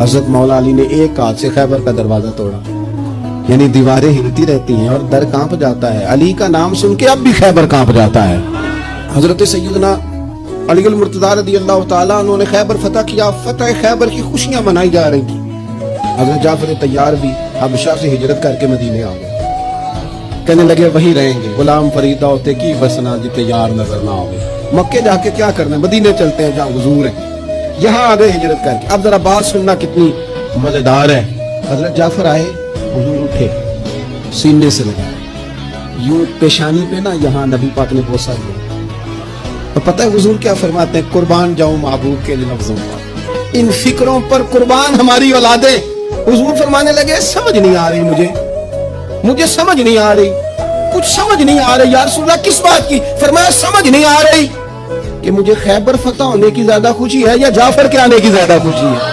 हजरत मौला अली ने एक हाथ से खैबर का दरवाजा तोड़ा, यानी दीवारें हिलती रहती हैं और दर कांप जाता है। अली का नाम सुन के अब भी खैबर कांप जाता है। हजरत सैयदना अली अल मुर्तज़ा रज़ियल्लाहु ताला अन्हु ने खैबर फतह किया। फतह खैबर की खुशियां मनाई जा रही थी। हजरत जाफर तैयार भी हबशा से हिजरत करके मदीने आ गए। कहने लगे वहीं रहेंगे, गुलाम फरीदा होते की बसना जी तैयार नजर ना आवे, मक्के जाके क्या करना, मदीने चलते हैं जहाँ हुजूर है। यहाँ आ गए हिजरत करके। अब जरा बात सुनना कितनी मजेदार है। हजरत जाफर आए, हुजूर उठे, सीने से लगाए, यूं पेशानी पे ना यहाँ नबी पाक ने बोसा दिया। तो पता है हुजूर क्या फरमाते हैं, कुर्बान जाऊं महबूब के लफ्जों पर, इन फिक्रों पर कुर्बान हमारी औलादे। हुजूर फरमाने लगे समझ नहीं आ रही मुझे समझ नहीं आ रही, कुछ समझ नहीं आ रही। यार रसूलल्लाह किस बात की? फरमाया समझ नहीं आ रही कि मुझे खैबर फतह होने की ज्यादा खुशी है या जाफर के आने की ज्यादा खुशी है।